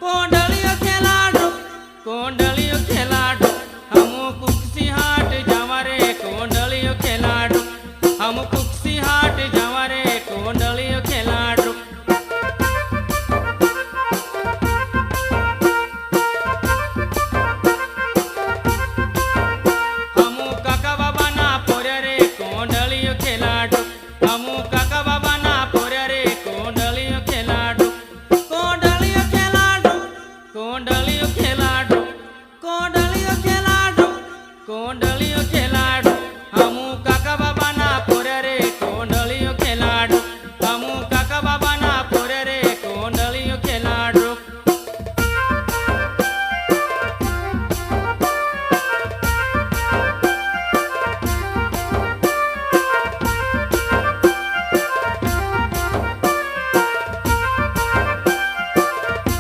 कोंडलियो खेलाडो कोंडलियो खेलाडो हम कुक्सी हाट जावा रे कोंडलियो खेलाडो हम कुक्सी हाट जावा रे कोंडलियो खेलाडो हम काका बाबा ना पोरे रे कोंडलियो खेलाडो हम काका बाबा ना पोरे रे कोंडलियो खेलाडो कोंडलियो खेलाडो कोंडलियो